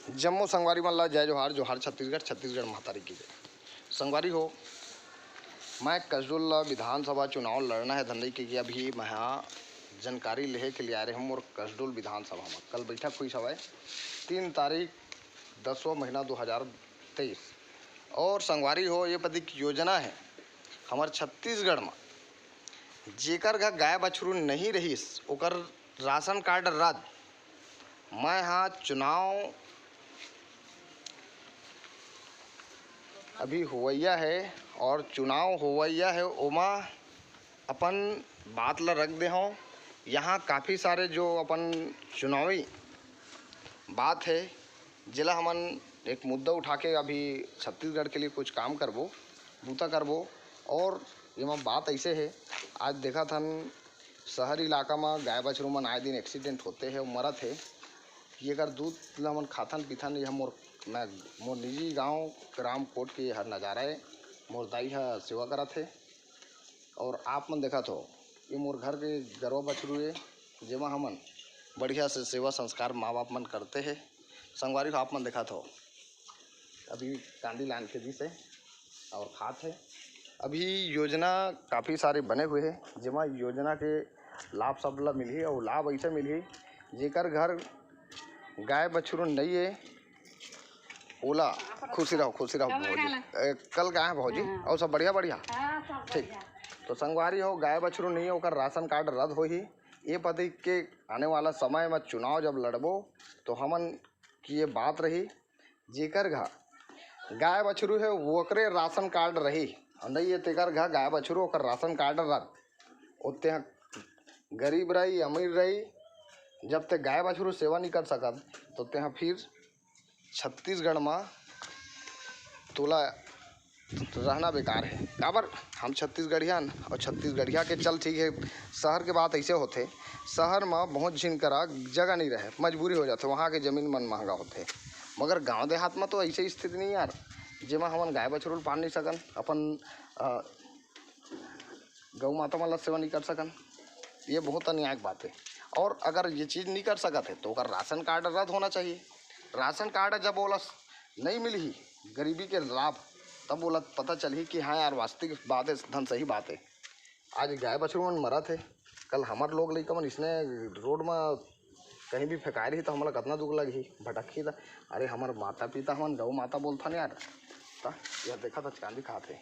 जम्मू संगवारी मल्ला जय जोहार जोहार छत्तीसगढ़ छत्तीसगढ़ महातारी की जय। संगवारी हो, मैं कसडुल विधानसभा चुनाव लड़ना है धंधई के अभी मैं जानकारी लेहे के लिए आ रहे हम और कसडुल विधानसभा में कल बैठक हुई सवाए 3 तारीख 10वां महीना 2023। और संगवारी हो, ये पति की योजना है हमारे छत्तीसगढ़ में जेकर घर गाय बछरू नहीं रही ओकर राशन कार्ड रद्द। मैं हाँ चुनाव अभी होवैया है और चुनाव होवैया है ओमा अपन बात ला रख दे हों। यहाँ काफ़ी सारे जो अपन चुनावी बात है जिला हमन एक मुद्दा उठा के अभी छत्तीसगढ़ के लिए कुछ काम करबो बूता करबो। और ये बात ऐसे है, आज देखा था शहरी इलाका में गाय बछरू मन आए दिन एक्सीडेंट होते हैं और मरत है। ये अगर दूध ला मन खाथन पीथन, यह मोर निजी गांव रामकोट के हर नज़ारा है। मोर दाई है सेवा करत है और आप मन देखा तो ये मोर घर के गरवा बछरू है जेमा हमन बढ़िया से सेवा संस्कार माँ बाप मन करते हैं। संगवारी को आप मन देखा तो अभी कांदी लान के दी से और खात है। अभी योजना काफ़ी सारे बने हुए हैं जेमा योजना के लाभ सब ला मिली और लाभ ऐसे मिली जेकर घर गाय बछरू नहीं है ओला खुशी रहो भौजी। कल गाय है भौजी और सब बढ़िया बढ़िया ठीक। तो संगवारी हो, गाय बछरू नहीं है ओकर राशन कार्ड रद्द हो ही। ये पति के आने वाला समय में चुनाव जब लड़बो तो हमन की ये बात रही जेकर घर गाय बछरू है ओकरे राशन कार्ड रही और नहीं है तेकर घर गाय बछरू ओकर राशन कार्ड रद्द। ओते गरीब रही अमीर रही, जब तक गाय बछरू सेवा नहीं कर सकत तो ते फिर छत्तीसगढ़ में तोला रहना बेकार है। काबर हम छत्तीसगढ़ियन और छत्तीसगढ़िया के चल ठीक है। शहर के बात ऐसे होते, शहर में बहुत झिन करा जगह नहीं रहे, मजबूरी हो जाते, वहाँ के ज़मीन मन महंगा होते। मगर गांव देहात में तो ऐसे स्थिति नहीं यार, जेमा हमन गाय बछरू पाल नहीं सकन, अपन गौ माता मन सेवा नहीं कर सकन। ये बहुत अन्याय बात है। और अगर ये चीज़ नहीं कर सकते है तो अगर राशन कार्ड रद्द होना चाहिए। राशन कार्ड जब बोला नहीं मिली गरीबी के लाभ तब बोला पता चली कि हाँ यार वास्तविक बात है, धन सही बात है। आज गाय बछरू मन मरत है, कल हमार लोग लइका मन इसने रोड में कहीं भी फेंकाए रही तो हमारा कितना दुख लगी भटकी था। अरे हमारे माता पिता हमन गौ माता बोलता नहीं यार। ता यह देखा था कांदी खाते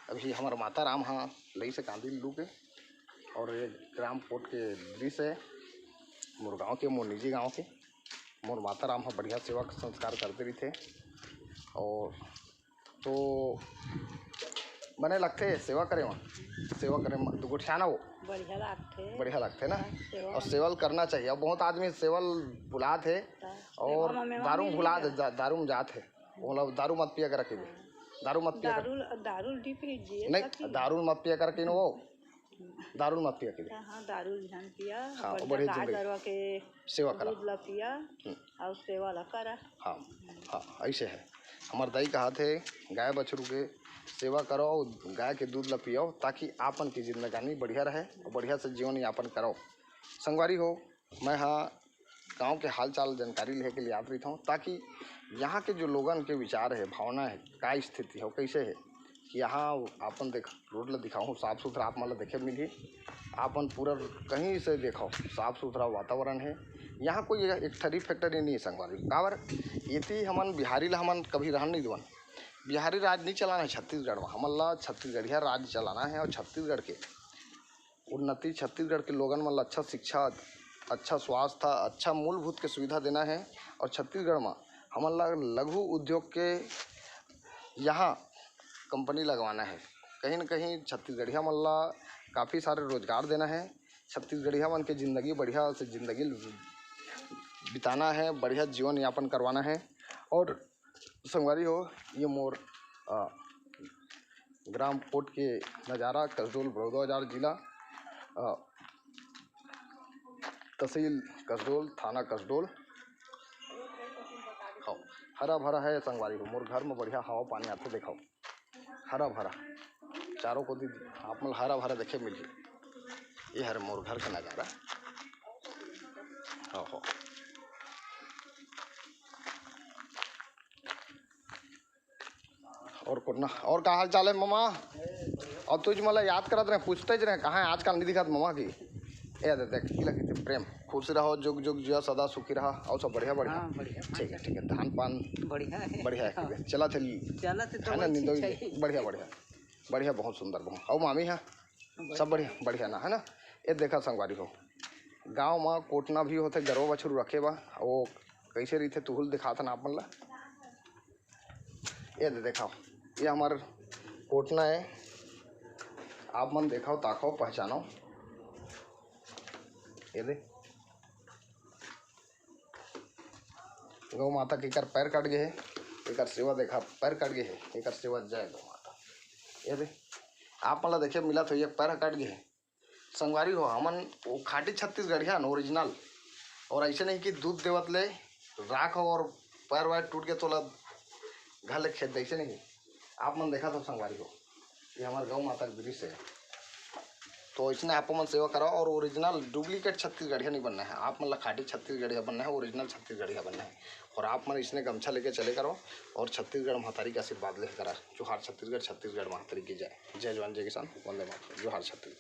अभी हमारा माता राम हाँ लई से कांदी लू के। और ये ग्राम कोट के दृश्य है मोर गाँव के, मोर निजी गाँव के। मोर माता राम हाँ बढ़िया सेवा संस्कार करते भी थे और तो बने लगते सेवा करे दो गोठियाना वो बढ़िया लगते ना। और सेवल करना चाहिए। अब बहुत आदमी सेवल भुला थे और दारू भुला दारू में जाते मतलब दारू मत पिया कर रखे, दारू मत पिया नहीं, दारू मत पिया करके वो दारू मत पिया के हाँ दारू ध्यान पिया। हाँ बढ़िया जिंदगी के सेवा करा दूध ला पिया और सेवा ला करा। हाँ हाँ ऐसे है। हमारे दाई कहा थे गाय बछरू के सेवा करो, गाय के दूध ला पियो ताकि आपन की जिंदगानी बढ़िया रहे और बढ़िया से जीवन यापन करो। संगवारी हो, मैं हाँ गांव के हाल चाल जानकारी लेने के लिए आ रही हूँ ताकि यहाँ के जो लोगन के विचार है भावना है क्या स्थिति हो कैसे है कि यहाँ आपन देख रोड ला दिखाऊँ साफ़ सुथरा आप मतलब देखे मिली। आपन पूरा कहीं से देखो साफ़ सुथरा वातावरण है। यहाँ कोई एक ठरी फैक्ट्री नहीं है संगवारी। काबर ये हमन बिहारी ला हमन कभी रहन नहीं देवन। बिहारी राज नहीं चलाना है छत्तीसगढ़ में, हमन ला छत्तीसगढ़िया राज चलाना है और छत्तीसगढ़ के उन्नति, छत्तीसगढ़ के लोगन मन ला अच्छा शिक्षा, अच्छा स्वास्थ्य, अच्छा मूलभूत के सुविधा देना है। और छत्तीसगढ़ में हमन ला लघु उद्योग के यहाँ कंपनी लगवाना है। कहीं न कहीं छत्तीसगढ़िया मन ला काफ़ी सारे रोजगार देना है। छत्तीसगढ़िया मन के ज़िंदगी बढ़िया से ज़िंदगी बिताना है, बढ़िया जीवन यापन करवाना है। और संगवारी हो, ये मोर ग्राम कोट के नज़ारा कसडोल बड़ौदा जिला, तहसील कसडोल, थाना कसडोल। हाँ हरा भरा है संगवारी हो। मोर घर में बढ़िया हवा पानी आते देखो हरा भरा चारों को आप मतलब हरा भरा देखे मिली। ये हर मोर घर का नज़ारा। हाँ और कुटना और का हाल चाल है मामा। और तुझ मला याद करत रहे, पूछते ज रहे कहाँ है आजकल नहीं दिखत मामा की। ए देख की लगी प्रेम, खुश रहो, जुग जुग जिया, सदा सुखी रहा, और सब बढ़िया बढ़िया। हाँ, बढ़िया। ठीक है, धान पान बढ़िया है। बढ़िया है। चला चली है ना, नींदो बढ़िया बढ़िया बढ़िया, बहुत सुंदर बहुत। और मामी है सब बढ़िया बढ़िया ना, है ना। ये देखा संगवारी हो, गाँव में कोटना भी होते, गरवा बछरू रखे बा, वो कैसे रही थे तुहुल दिखाता ना आप मन ला। ये देखा, ये हमार कोटना है, आप मन देखो ताको पहचानो। ये दे गौ माता के कर पैर कट गए है, एक सेवा देखा पैर कट गए है, एक सेवा जय गौ माता। ये दे आप मतलब देखिए मिला तो ये पैर कट गए है संगवारी हो। हमन वो खाटी छत्तीसगढ़िया न ओरिजिनल, और ऐसे नहीं कि दूध देवत ले राख हो और पैर वायर टूट के तोला घर ले खेत, ऐसे नहीं। आप मन देखा तो संगवारी हो, ये हमारे गौ माता का दृश्य है। तो इसने आप मन सेवा करो, और ओरिजिनल डुप्लीकेट छत्तीसगढ़िया नहीं बनना है, आप मन खाटी छत्तीसगढ़िया बनना है, ओरिजिनल छत्तीसगढ़िया बनना है। और आप मन इसने गमछा लेके चले करो, और छत्तीसगढ़ महातारी का आशीर्वाद ले करा। जोहार छत्तीसगढ़, छत्तीसगढ़ महातारी की जय। जय जवान जय किसान, वंदे मातरम। जोहार छत्तीसगढ़।